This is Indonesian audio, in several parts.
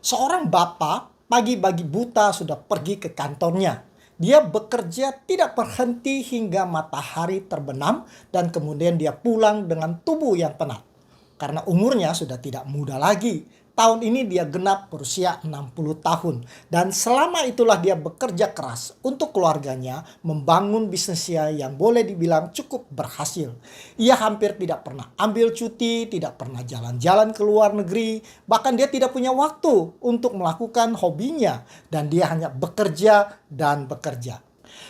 Seorang bapak pagi-pagi buta sudah pergi ke kantornya. Dia bekerja tidak berhenti hingga matahari terbenam dan kemudian dia pulang dengan tubuh yang penat. Karena umurnya sudah tidak muda lagi. Tahun ini dia genap berusia 60 tahun. Dan selama itulah dia bekerja keras untuk keluarganya membangun bisnisnya yang boleh dibilang cukup berhasil. Ia hampir tidak pernah ambil cuti, tidak pernah jalan-jalan ke luar negeri. Bahkan dia tidak punya waktu untuk melakukan hobinya. Dan dia hanya bekerja dan bekerja.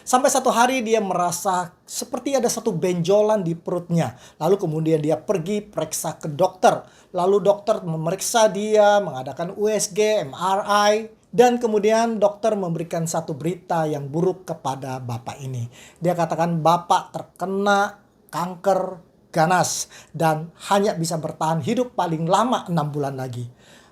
Sampai satu hari dia merasa seperti ada satu benjolan di perutnya. Lalu kemudian dia pergi periksa ke dokter. Lalu dokter memeriksa dia, mengadakan USG, MRI. Dan kemudian dokter memberikan satu berita yang buruk kepada bapak ini. Dia katakan bapak terkena kanker ganas dan hanya bisa bertahan hidup paling lama 6 bulan lagi.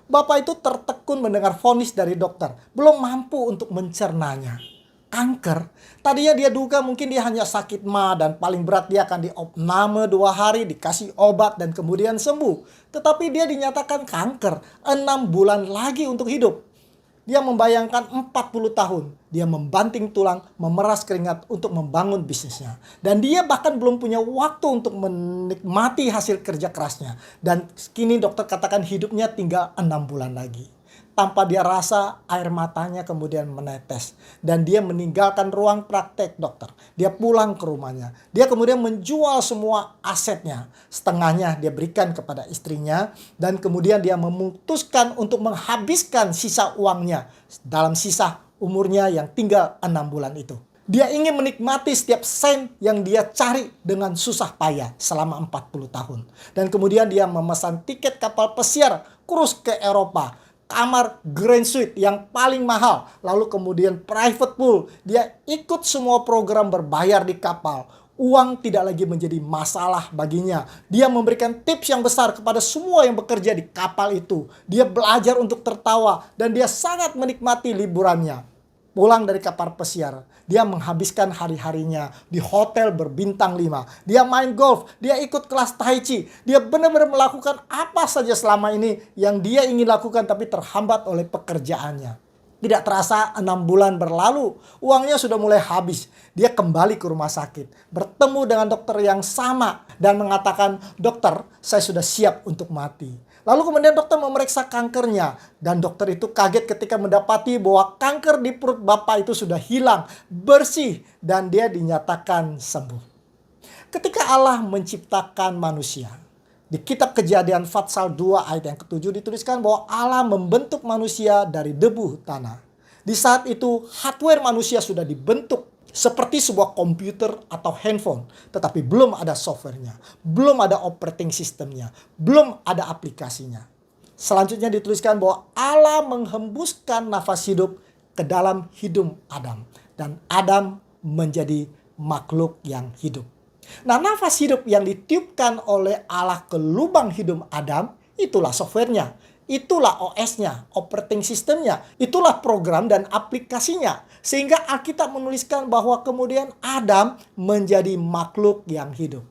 Bapak itu tertekun mendengar vonis dari dokter. Belum mampu untuk mencernanya. Kanker. Tadinya dia duga mungkin dia hanya sakit ma dan paling berat dia akan diopname 2 hari, dikasih obat dan kemudian sembuh. Tetapi dia dinyatakan kanker 6 bulan lagi untuk hidup. Dia membayangkan 40 tahun. Dia membanting tulang, memeras keringat untuk membangun bisnisnya. Dan dia bahkan belum punya waktu untuk menikmati hasil kerja kerasnya. Dan kini dokter katakan hidupnya tinggal 6 bulan lagi. Tanpa dia rasa air matanya kemudian menetes. Dan dia meninggalkan ruang praktek dokter. Dia pulang ke rumahnya. Dia kemudian menjual semua asetnya. Setengahnya dia berikan kepada istrinya. Dan kemudian dia memutuskan untuk menghabiskan sisa uangnya. Dalam sisa umurnya yang tinggal 6 bulan itu. Dia ingin menikmati setiap sen yang dia cari dengan susah payah selama 40 tahun. Dan kemudian dia memesan tiket kapal pesiar kurus ke Eropa. Kamar Grand Suite yang paling mahal. Lalu kemudian private pool. Dia ikut semua program berbayar di kapal. Uang tidak lagi menjadi masalah baginya. Dia memberikan tips yang besar kepada semua yang bekerja di kapal itu. Dia belajar untuk tertawa dan dia sangat menikmati liburannya. Pulang dari kapal pesiar, dia menghabiskan hari-harinya di hotel berbintang 5. Dia main golf, dia ikut kelas tai chi. Dia benar-benar melakukan apa saja selama ini yang dia ingin lakukan tapi terhambat oleh pekerjaannya. Tidak terasa 6 bulan berlalu, uangnya sudah mulai habis. Dia kembali ke rumah sakit, bertemu dengan dokter yang sama dan mengatakan, "Dokter, saya sudah siap untuk mati." Lalu kemudian dokter memeriksa kankernya. Dan dokter itu kaget ketika mendapati bahwa kanker di perut bapak itu sudah hilang, bersih, dan dia dinyatakan sembuh. Ketika Allah menciptakan manusia, di kitab Kejadian Fatsal 2 ayat yang ke-7 dituliskan bahwa Allah membentuk manusia dari debu tanah. Di saat itu hardware manusia sudah dibentuk seperti sebuah komputer atau handphone. Tetapi belum ada softwarenya, belum ada operating systemnya, belum ada aplikasinya. Selanjutnya dituliskan bahwa Allah menghembuskan nafas hidup ke dalam hidung Adam. Dan Adam menjadi makhluk yang hidup. Nah, nafas hidup yang ditiupkan oleh Allah ke lubang hidung Adam, itulah softwarenya. Itulah OS-nya, operating systemnya. Itulah program dan aplikasinya. Sehingga Alkitab menuliskan bahwa kemudian Adam menjadi makhluk yang hidup.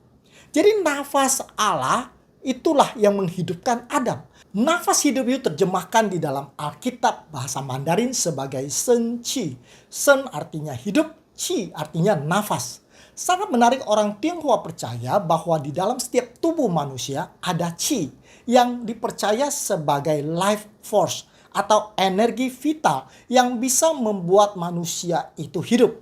Jadi nafas Allah itulah yang menghidupkan Adam. Nafas hidup itu terjemahkan di dalam Alkitab bahasa Mandarin sebagai Sen Qi. Sen artinya hidup, Qi artinya nafas. Sangat menarik, orang Tionghoa percaya bahwa di dalam setiap tubuh manusia ada Qi yang dipercaya sebagai life force atau energi vital yang bisa membuat manusia itu hidup.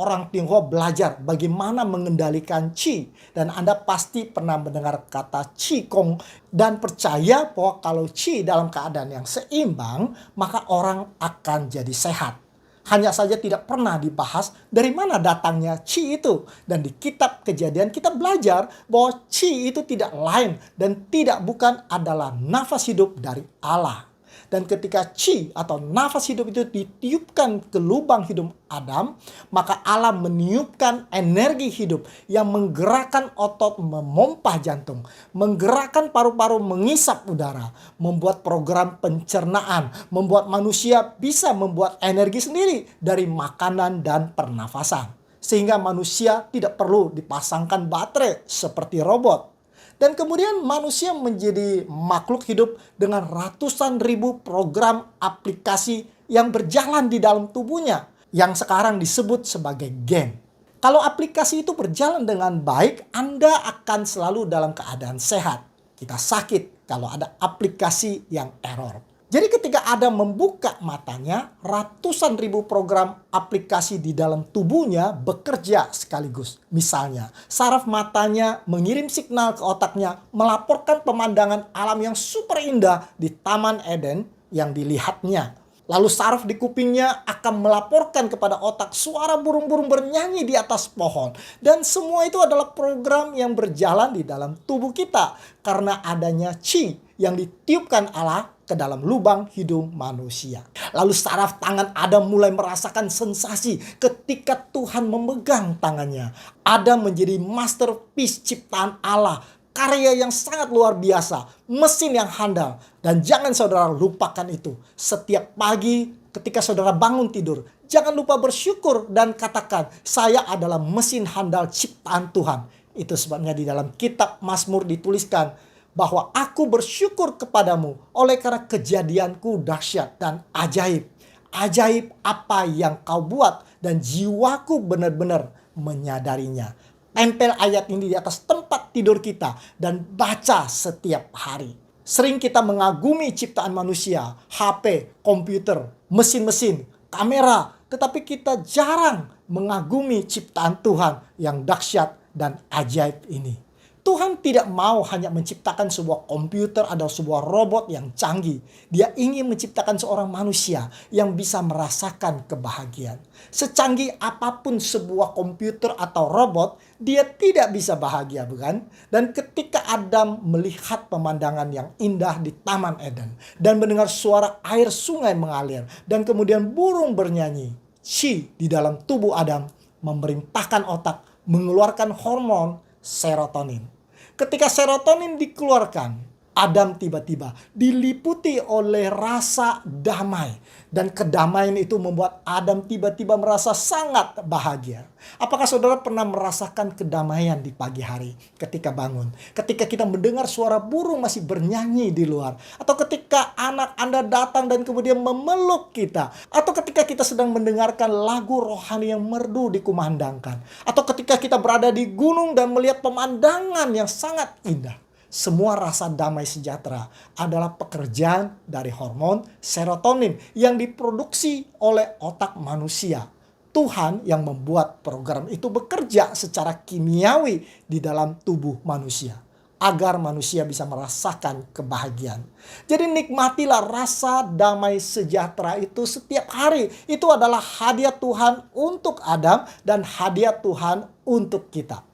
Orang Tionghoa belajar bagaimana mengendalikan Qi dan Anda pasti pernah mendengar kata Qigong dan percaya bahwa kalau Qi dalam keadaan yang seimbang maka orang akan jadi sehat. Hanya saja tidak pernah dibahas dari mana datangnya Qi itu. Dan di kitab Kejadian kita belajar bahwa Qi itu tidak lain dan tidak bukan adalah nafas hidup dari Allah. Dan ketika Qi atau nafas hidup itu ditiupkan ke lubang hidung Adam, maka Allah meniupkan energi hidup yang menggerakkan otot memompah jantung, menggerakkan paru-paru mengisap udara, membuat program pencernaan, membuat manusia bisa membuat energi sendiri dari makanan dan pernafasan. Sehingga manusia tidak perlu dipasangkan baterai seperti robot. Dan kemudian manusia menjadi makhluk hidup dengan ratusan ribu program aplikasi yang berjalan di dalam tubuhnya, yang sekarang disebut sebagai gen. Kalau aplikasi itu berjalan dengan baik, Anda akan selalu dalam keadaan sehat. Kita sakit kalau ada aplikasi yang error. Jadi ketika Adam membuka matanya, ratusan ribu program aplikasi di dalam tubuhnya bekerja sekaligus. Misalnya, saraf matanya mengirim signal ke otaknya, melaporkan pemandangan alam yang super indah di Taman Eden yang dilihatnya. Lalu saraf di kupingnya akan melaporkan kepada otak suara burung-burung bernyanyi di atas pohon. Dan semua itu adalah program yang berjalan di dalam tubuh kita karena adanya chi yang ditiupkan Allah ke dalam lubang hidung manusia. Lalu saraf tangan Adam mulai merasakan sensasi ketika Tuhan memegang tangannya. Adam menjadi masterpiece ciptaan Allah. Karya yang sangat luar biasa, mesin yang handal. Dan jangan saudara lupakan itu. Setiap pagi ketika saudara bangun tidur, jangan lupa bersyukur dan katakan, saya adalah mesin handal ciptaan Tuhan. Itu sebabnya di dalam kitab Mazmur dituliskan bahwa aku bersyukur kepadamu oleh karena kejadianku dahsyat dan ajaib. Ajaib apa yang kau buat dan jiwaku benar-benar menyadarinya. Tempel ayat ini di atas tempat tidur kita dan baca setiap hari. Sering kita mengagumi ciptaan manusia, HP, komputer, mesin-mesin, kamera, tetapi kita jarang mengagumi ciptaan Tuhan yang dahsyat dan ajaib ini. Tuhan tidak mau hanya menciptakan sebuah komputer atau sebuah robot yang canggih. Dia ingin menciptakan seorang manusia yang bisa merasakan kebahagiaan. Secanggih apapun sebuah komputer atau robot, dia tidak bisa bahagia, bukan? Dan ketika Adam melihat pemandangan yang indah di Taman Eden dan mendengar suara air sungai mengalir dan kemudian burung bernyanyi, chi di dalam tubuh Adam memerintahkan otak mengeluarkan hormon serotonin. Ketika serotonin dikeluarkan, Adam tiba-tiba diliputi oleh rasa damai. Dan kedamaian itu membuat Adam tiba-tiba merasa sangat bahagia. Apakah saudara pernah merasakan kedamaian di pagi hari ketika bangun? Ketika kita mendengar suara burung masih bernyanyi di luar. Atau ketika anak Anda datang dan kemudian memeluk kita. Atau ketika kita sedang mendengarkan lagu rohani yang merdu dikumandangkan. Atau ketika kita berada di gunung dan melihat pemandangan yang sangat indah. Semua rasa damai sejahtera adalah pekerjaan dari hormon serotonin yang diproduksi oleh otak manusia. Tuhan yang membuat program itu bekerja secara kimiawi di dalam tubuh manusia agar manusia bisa merasakan kebahagiaan. Jadi nikmatilah rasa damai sejahtera itu setiap hari. Itu adalah hadiah Tuhan untuk Adam dan hadiah Tuhan untuk kita.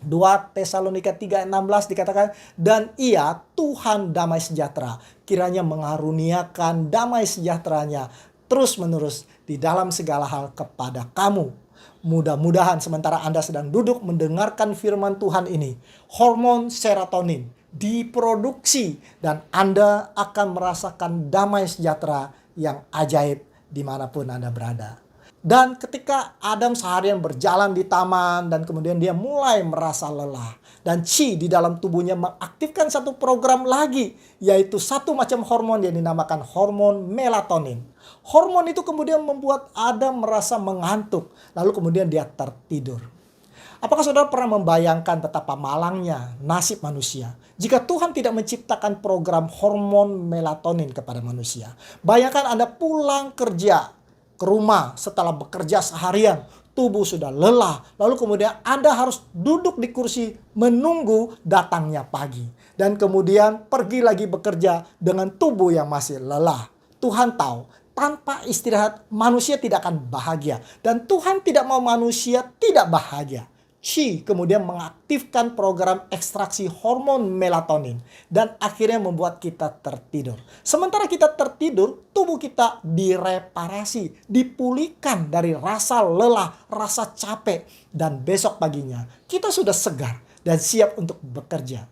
2 Tesalonika 3:16 dikatakan, dan ia Tuhan damai sejahtera kiranya mengaruniakan damai sejahteranya terus menerus di dalam segala hal kepada kamu. Mudah-mudahan sementara Anda sedang duduk mendengarkan firman Tuhan ini, hormon serotonin diproduksi dan Anda akan merasakan damai sejahtera yang ajaib dimanapun Anda berada. Dan ketika Adam seharian berjalan di taman dan kemudian dia mulai merasa lelah. Dan chi di dalam tubuhnya mengaktifkan satu program lagi. Yaitu satu macam hormon yang dinamakan hormon melatonin. Hormon itu kemudian membuat Adam merasa mengantuk. Lalu kemudian dia tertidur. Apakah saudara pernah membayangkan betapa malangnya nasib manusia jika Tuhan tidak menciptakan program hormon melatonin kepada manusia? Bayangkan Anda pulang kerja ke rumah setelah bekerja seharian, tubuh sudah lelah, lalu kemudian Anda harus duduk di kursi menunggu datangnya pagi, dan kemudian pergi lagi bekerja dengan tubuh yang masih lelah. Tuhan tahu tanpa istirahat manusia tidak akan bahagia, dan Tuhan tidak mau manusia tidak bahagia. Chi kemudian mengaktifkan program ekstraksi hormon melatonin dan akhirnya membuat kita tertidur. Sementara kita tertidur, tubuh kita direparasi, dipulihkan dari rasa lelah, rasa capek, dan besok paginya kita sudah segar dan siap untuk bekerja.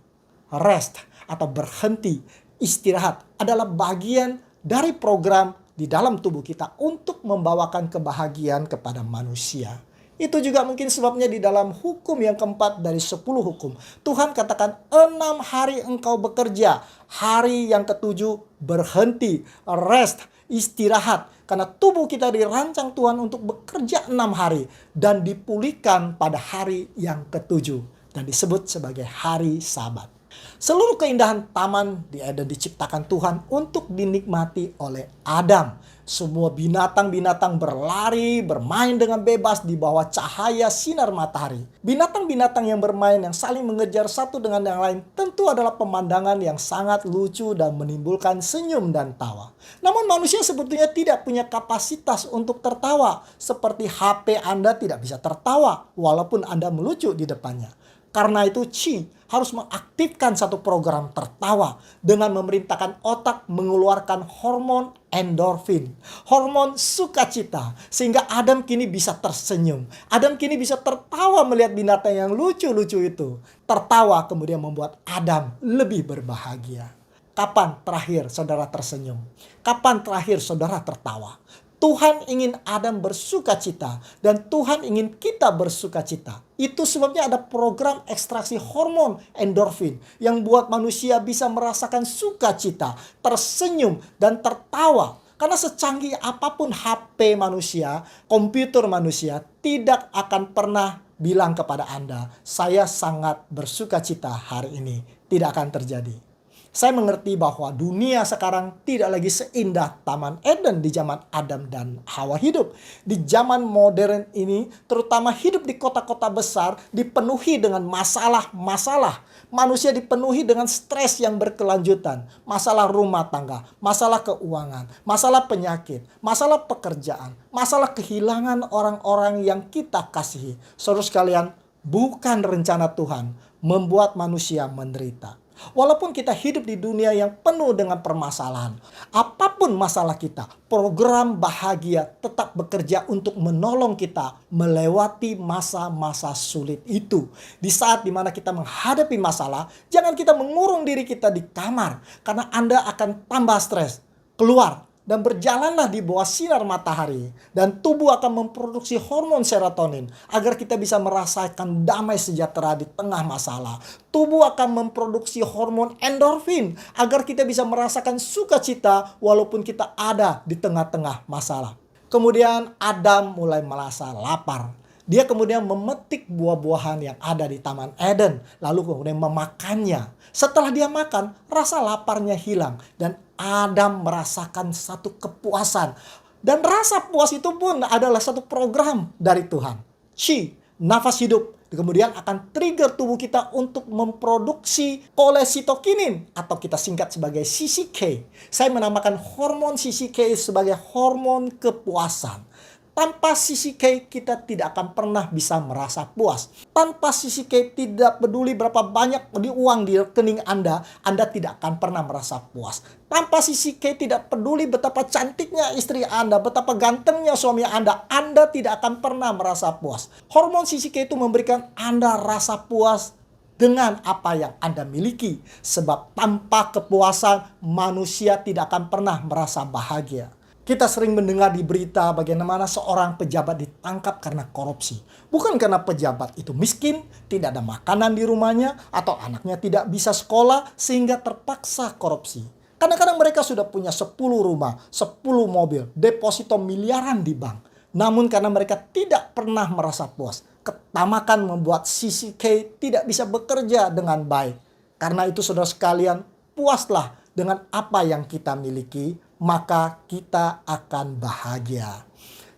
Rest atau berhenti, istirahat adalah bagian dari program di dalam tubuh kita untuk membawakan kebahagiaan kepada manusia. Itu juga mungkin sebabnya di dalam hukum yang keempat dari 10 hukum. Tuhan katakan 6 hari engkau bekerja. Hari yang ketujuh berhenti, rest, istirahat. Karena tubuh kita dirancang Tuhan untuk bekerja 6 hari. Dan dipulihkan pada hari yang ketujuh. Dan disebut sebagai hari Sabat. Seluruh keindahan taman di Eden diciptakan Tuhan untuk dinikmati oleh Adam. Semua binatang-binatang berlari, bermain dengan bebas di bawah cahaya sinar matahari. Binatang-binatang yang bermain yang saling mengejar satu dengan yang lain tentu adalah pemandangan yang sangat lucu dan menimbulkan senyum dan tawa. Namun manusia sebetulnya tidak punya kapasitas untuk tertawa. Seperti HP Anda tidak bisa tertawa walaupun Anda melucu di depannya. Karena itu Chi harus mengaktifkan satu program tertawa dengan memerintahkan otak mengeluarkan hormon endorfin, hormon sukacita, sehingga Adam kini bisa tersenyum. Adam kini bisa tertawa melihat binatang yang lucu-lucu itu. Tertawa kemudian membuat Adam lebih berbahagia. Kapan terakhir saudara tersenyum? Kapan terakhir saudara tertawa? Tuhan ingin Adam bersukacita dan Tuhan ingin kita bersukacita. Itu sebabnya ada program ekstraksi hormon endorfin yang buat manusia bisa merasakan sukacita, tersenyum dan tertawa. Karena secanggih apapun HP manusia, komputer manusia tidak akan pernah bilang kepada Anda, saya sangat bersukacita hari ini. Tidak akan terjadi. Saya mengerti bahwa dunia sekarang tidak lagi seindah Taman Eden di zaman Adam dan Hawa hidup. Di zaman modern ini, terutama hidup di kota-kota besar, dipenuhi dengan masalah-masalah. Manusia dipenuhi dengan stres yang berkelanjutan. Masalah rumah tangga, masalah keuangan, masalah penyakit, masalah pekerjaan, masalah kehilangan orang-orang yang kita kasihi. Saudara sekalian, bukan rencana Tuhan membuat manusia menderita. Walaupun kita hidup di dunia yang penuh dengan permasalahan, apapun masalah kita, program bahagia tetap bekerja untuk menolong kita melewati masa-masa sulit itu. Di saat dimana kita menghadapi masalah, jangan kita mengurung diri kita di kamar, karena Anda akan tambah stres. Keluar dan berjalanlah di bawah sinar matahari, dan tubuh akan memproduksi hormon serotonin agar kita bisa merasakan damai sejahtera di tengah masalah. Tubuh akan memproduksi hormon endorfin agar kita bisa merasakan sukacita walaupun kita ada di tengah-tengah masalah. Kemudian Adam mulai merasa lapar. Dia kemudian memetik buah-buahan yang ada di Taman Eden, lalu kemudian memakannya. Setelah dia makan, rasa laparnya hilang dan Adam merasakan satu kepuasan. Dan rasa puas itu pun adalah satu program dari Tuhan. Chi, nafas hidup, kemudian akan trigger tubuh kita untuk memproduksi kolesitokinin atau kita singkat sebagai CCK. Saya menamakan hormon CCK sebagai hormon kepuasan. Tanpa CCK kita tidak akan pernah bisa merasa puas. Tanpa CCK tidak peduli berapa banyak uang di rekening Anda tidak akan pernah merasa puas. Tanpa CCK tidak peduli betapa cantiknya istri Anda, betapa gantengnya suami Anda tidak akan pernah merasa puas. Hormon CCK itu memberikan Anda rasa puas dengan apa yang Anda miliki. Sebab tanpa kepuasan manusia tidak akan pernah merasa bahagia. Kita sering mendengar di berita bagaimana seorang pejabat ditangkap karena korupsi. Bukan karena pejabat itu miskin, tidak ada makanan di rumahnya, atau anaknya tidak bisa sekolah sehingga terpaksa korupsi. Kadang-kadang mereka sudah punya 10 rumah, 10 mobil, deposito miliaran di bank. Namun karena mereka tidak pernah merasa puas, ketamakan membuat CCK tidak bisa bekerja dengan baik. Karena itu saudara sekalian, puaslah dengan apa yang kita miliki, maka kita akan bahagia.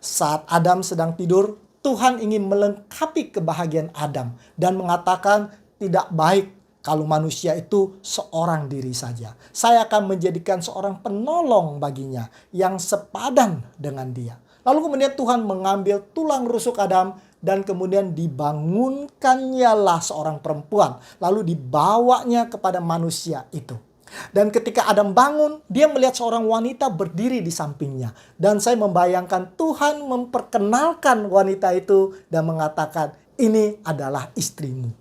Saat Adam sedang tidur, Tuhan ingin melengkapi kebahagiaan Adam dan mengatakan tidak baik kalau manusia itu seorang diri saja. Saya akan menjadikan seorang penolong baginya yang sepadan dengan dia. Lalu kemudian Tuhan mengambil tulang rusuk Adam dan kemudian dibangunkannya lah seorang perempuan. Lalu dibawanya kepada manusia itu. Dan ketika Adam bangun, dia melihat seorang wanita berdiri di sampingnya. Dan saya membayangkan Tuhan memperkenalkan wanita itu dan mengatakan, ini adalah istrimu.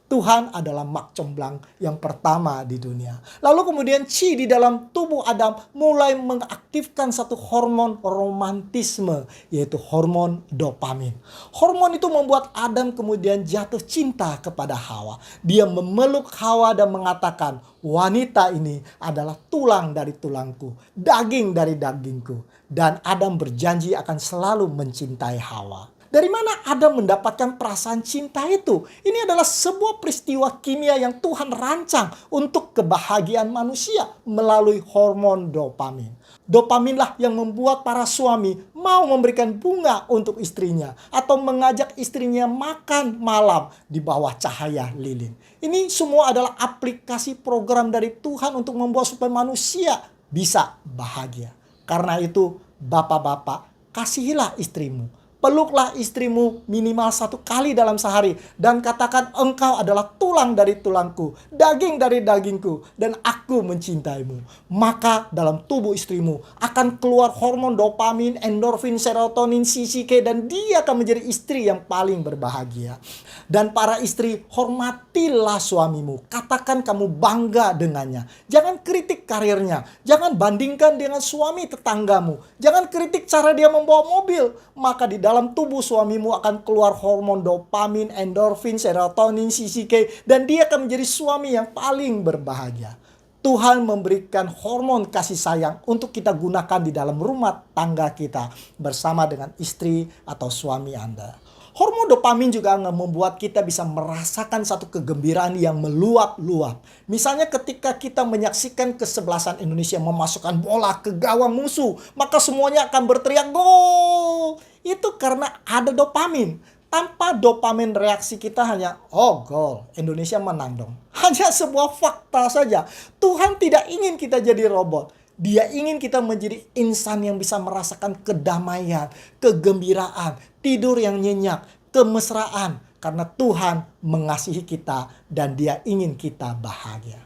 Tuhan adalah mak comblang yang pertama di dunia. Lalu kemudian Chi di dalam tubuh Adam mulai mengaktifkan satu hormon romantisme, yaitu hormon dopamin. Hormon itu membuat Adam kemudian jatuh cinta kepada Hawa. Dia memeluk Hawa dan mengatakan, wanita ini adalah tulang dari tulangku, daging dari dagingku. Dan Adam berjanji akan selalu mencintai Hawa. Dari mana Adam mendapatkan perasaan cinta itu? Ini adalah sebuah peristiwa kimia yang Tuhan rancang untuk kebahagiaan manusia melalui hormon dopamin. Dopaminlah yang membuat para suami mau memberikan bunga untuk istrinya atau mengajak istrinya makan malam di bawah cahaya lilin. Ini semua adalah aplikasi program dari Tuhan untuk membuat supaya manusia bisa bahagia. Karena itu, bapak-bapak, kasihilah istrimu. Peluklah istrimu minimal 1 kali dalam sehari. Dan katakan, engkau adalah tulang dari tulangku, daging dari dagingku, dan aku mencintaimu. Maka dalam tubuh istrimu akan keluar hormon dopamin, endorfin, serotonin, CCK, dan dia akan menjadi istri yang paling berbahagia. Dan para istri, hormatilah suamimu. Katakan kamu bangga dengannya. Jangan kritik karirnya. Jangan bandingkan dengan suami tetanggamu. Jangan kritik cara dia membawa mobil. Maka di dalam tubuh suamimu akan keluar hormon dopamin, endorfin, serotonin, CCK, dan dia akan menjadi suami yang paling berbahagia. Tuhan memberikan hormon kasih sayang untuk kita gunakan di dalam rumah tangga kita bersama dengan istri atau suami Anda. Hormon dopamin juga membuat kita bisa merasakan satu kegembiraan yang meluap-luap. Misalnya ketika kita menyaksikan kesebelasan Indonesia memasukkan bola ke gawang musuh, maka semuanya akan berteriak gol. Itu karena ada dopamin. Tanpa dopamin reaksi kita hanya, oh gol, Indonesia menang dong. Hanya sebuah fakta saja. Tuhan tidak ingin kita jadi robot. Dia ingin kita menjadi insan yang bisa merasakan kedamaian, kegembiraan, tidur yang nyenyak, kemesraan. Karena Tuhan mengasihi kita dan dia ingin kita bahagia.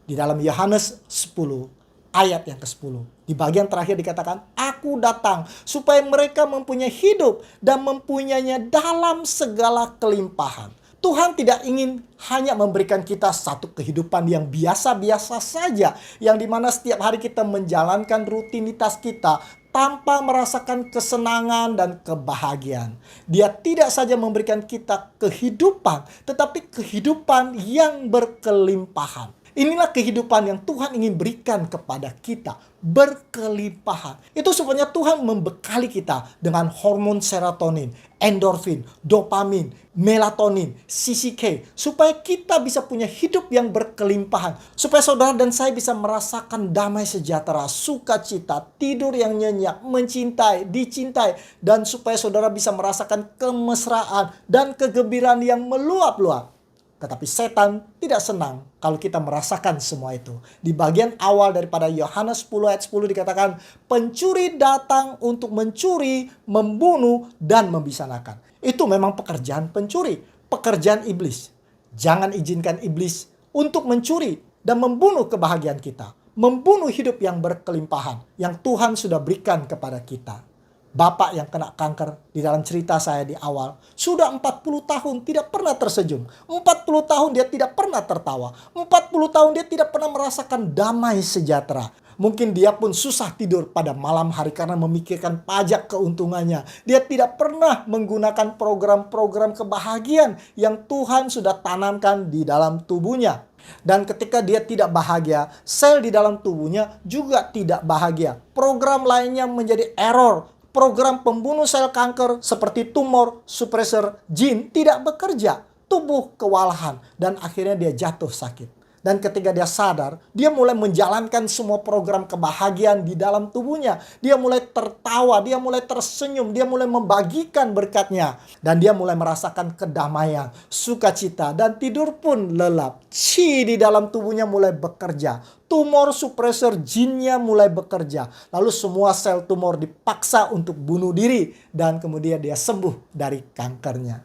Di dalam Yohanes 10 ayat yang ke-10. Di bagian terakhir dikatakan, aku datang supaya mereka mempunyai hidup dan mempunyainya dalam segala kelimpahan. Tuhan tidak ingin hanya memberikan kita satu kehidupan yang biasa-biasa saja, yang dimana setiap hari kita menjalankan rutinitas kita tanpa merasakan kesenangan dan kebahagiaan. Dia tidak saja memberikan kita kehidupan, tetapi kehidupan yang berkelimpahan. Inilah kehidupan yang Tuhan ingin berikan kepada kita, berkelimpahan. Itu sebabnya Tuhan membekali kita dengan hormon serotonin, endorfin, dopamin, melatonin, CCK, supaya kita bisa punya hidup yang berkelimpahan, supaya saudara dan saya bisa merasakan damai sejahtera, sukacita, tidur yang nyenyak, mencintai, dicintai, dan supaya saudara bisa merasakan kemesraan dan kegembiraan yang meluap-luap. Tetapi setan tidak senang kalau kita merasakan semua itu. Di bagian awal daripada Yohanes 10 ayat 10 dikatakan, pencuri datang untuk mencuri, membunuh, dan membisanakan. Itu memang pekerjaan pencuri, pekerjaan iblis. Jangan izinkan iblis untuk mencuri dan membunuh kebahagiaan kita. Membunuh hidup yang berkelimpahan yang Tuhan sudah berikan kepada kita. Bapak yang kena kanker di dalam cerita saya di awal, sudah 40 tahun tidak pernah tersenyum. 40 tahun dia tidak pernah tertawa. 40 tahun dia tidak pernah merasakan damai sejahtera. Mungkin dia pun susah tidur pada malam hari karena memikirkan pajak keuntungannya. Dia tidak pernah menggunakan program-program kebahagiaan yang Tuhan sudah tanamkan di dalam tubuhnya. Dan ketika dia tidak bahagia, sel di dalam tubuhnya juga tidak bahagia. Program lainnya menjadi error. Program pembunuh sel kanker seperti tumor, suppressor, gene tidak bekerja. Tubuh kewalahan dan akhirnya dia jatuh sakit. Dan ketika dia sadar, dia mulai menjalankan semua program kebahagiaan di dalam tubuhnya. Dia mulai tertawa, dia mulai tersenyum, dia mulai membagikan berkatnya. Dan dia mulai merasakan kedamaian, sukacita, dan tidur pun lelap. Chi di dalam tubuhnya mulai bekerja. Tumor suppressor jinnya mulai bekerja. Lalu semua sel tumor dipaksa untuk bunuh diri. Dan kemudian dia sembuh dari kankernya.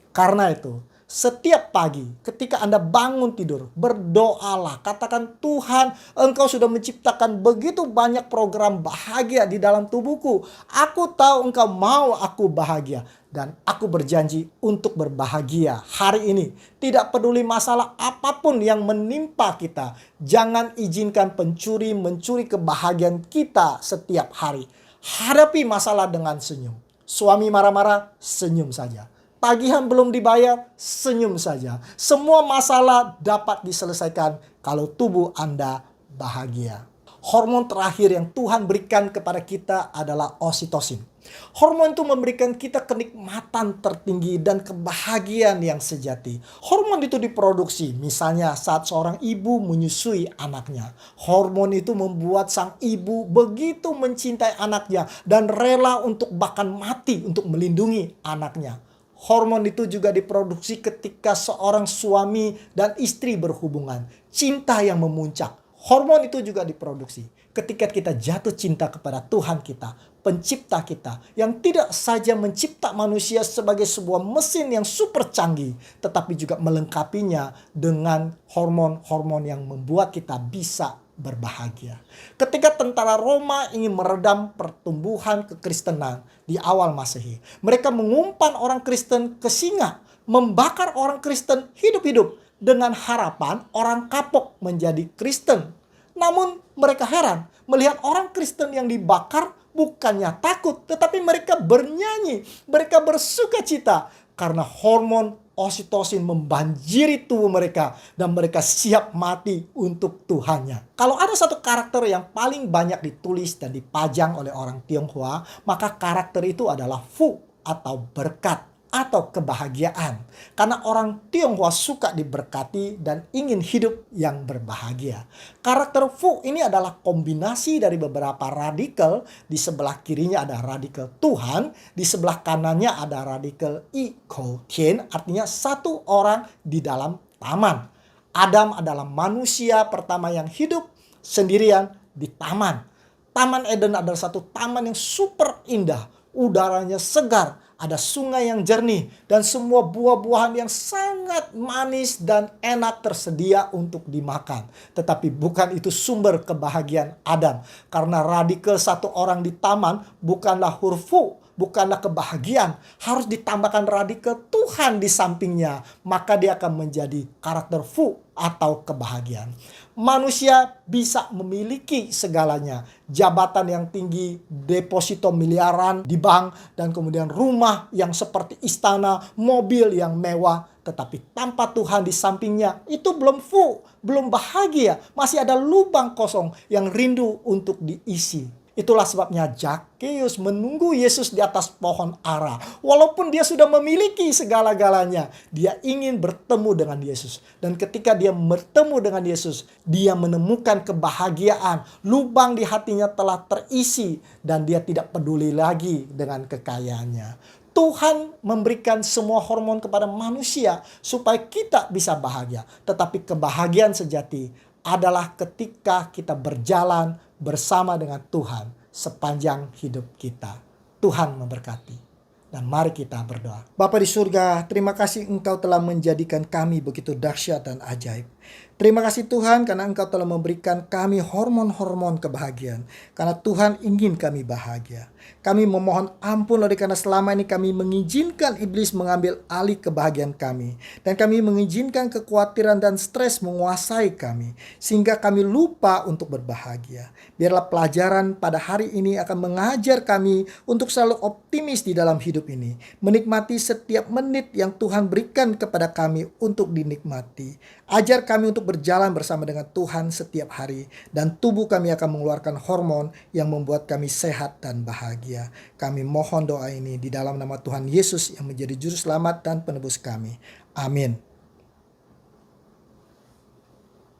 Karena itu, Setiap pagi ketika Anda bangun tidur, berdoalah. Katakan, Tuhan, Engkau sudah menciptakan begitu banyak program bahagia di dalam tubuhku. Aku tahu Engkau mau aku bahagia. Dan aku berjanji untuk berbahagia hari ini. Tidak peduli masalah apapun yang menimpa kita. Jangan izinkan pencuri mencuri kebahagiaan kita setiap hari. Hadapi masalah dengan senyum. Suami marah-marah, senyum saja. Tagihan belum dibayar, senyum saja. Semua masalah dapat diselesaikan kalau tubuh Anda bahagia. Hormon terakhir yang Tuhan berikan kepada kita adalah oksitosin. Hormon itu memberikan kita kenikmatan tertinggi dan kebahagiaan yang sejati. Hormon itu diproduksi misalnya saat seorang ibu menyusui anaknya. Hormon itu membuat sang ibu begitu mencintai anaknya dan rela untuk bahkan mati untuk melindungi anaknya. Hormon itu juga diproduksi ketika seorang suami dan istri berhubungan. Cinta yang memuncak. Hormon itu juga diproduksi ketika kita jatuh cinta kepada Tuhan kita, pencipta kita, yang tidak saja mencipta manusia sebagai sebuah mesin yang super canggih, tetapi juga melengkapinya dengan hormon-hormon yang membuat kita bisa berbahagia. Ketika tentara Roma ingin meredam pertumbuhan kekristenan di awal Masehi, mereka mengumpan orang Kristen ke singa, membakar orang Kristen hidup-hidup dengan harapan orang kapok menjadi Kristen. Namun mereka heran melihat orang Kristen yang dibakar bukannya takut, tetapi mereka bernyanyi, mereka bersuka cita karena hormon oksitosin membanjiri tubuh mereka dan mereka siap mati untuk Tuhannya. Kalau ada satu karakter yang paling banyak ditulis dan dipajang oleh orang Tionghoa, maka karakter itu adalah Fu atau berkat atau kebahagiaan. Karena orang Tionghoa suka diberkati dan ingin hidup yang berbahagia. Karakter Fu ini adalah kombinasi dari beberapa radikal. Di sebelah kirinya ada radikal Tuhan, di sebelah kanannya ada radikal I Ko Tien, artinya satu orang di dalam taman. Adam adalah manusia pertama yang hidup sendirian di taman. Taman Eden adalah satu taman yang super indah, udaranya segar, ada sungai yang jernih, dan semua buah-buahan yang sangat manis dan enak tersedia untuk dimakan. Tetapi bukan itu sumber kebahagiaan Adam. Karena radikal satu orang di taman bukanlah huruf Fu, bukanlah kebahagiaan. Harus ditambahkan radikal Tuhan di sampingnya. Maka dia akan menjadi karakter Fu atau kebahagiaan. Manusia bisa memiliki segalanya. Jabatan yang tinggi, deposito miliaran di bank, dan kemudian rumah yang seperti istana, mobil yang mewah. Tetapi tanpa Tuhan di sampingnya, itu belum Fu, belum bahagia. Masih ada lubang kosong yang rindu untuk diisi. Itulah sebabnya Zakheus menunggu Yesus di atas pohon ara. Walaupun dia sudah memiliki segala-galanya, dia ingin bertemu dengan Yesus. Dan ketika dia bertemu dengan Yesus, dia menemukan kebahagiaan. Lubang di hatinya telah terisi dan dia tidak peduli lagi dengan kekayaannya. Tuhan memberikan semua hormon kepada manusia supaya kita bisa bahagia. Tetapi kebahagiaan sejati adalah ketika kita berjalan bersama dengan Tuhan sepanjang hidup kita. Tuhan memberkati. Dan mari kita berdoa. Bapa di surga, terima kasih Engkau telah menjadikan kami begitu dahsyat dan ajaib. Terima kasih Tuhan karena Engkau telah memberikan kami hormon-hormon kebahagiaan. Karena Tuhan ingin kami bahagia. Kami memohon ampun oleh karena selama ini kami mengizinkan iblis mengambil alih kebahagiaan kami. Dan kami mengizinkan kekhawatiran dan stres menguasai kami. Sehingga kami lupa untuk berbahagia. Biarlah pelajaran pada hari ini akan mengajar kami untuk selalu optimis di dalam hidup ini. Menikmati setiap menit yang Tuhan berikan kepada kami untuk dinikmati. Ajar kami untuk berjalan bersama dengan Tuhan setiap hari. Dan tubuh kami akan mengeluarkan hormon yang membuat kami sehat dan bahagia. Kami mohon doa ini di dalam nama Tuhan Yesus yang menjadi juru selamat dan penebus kami. Amin.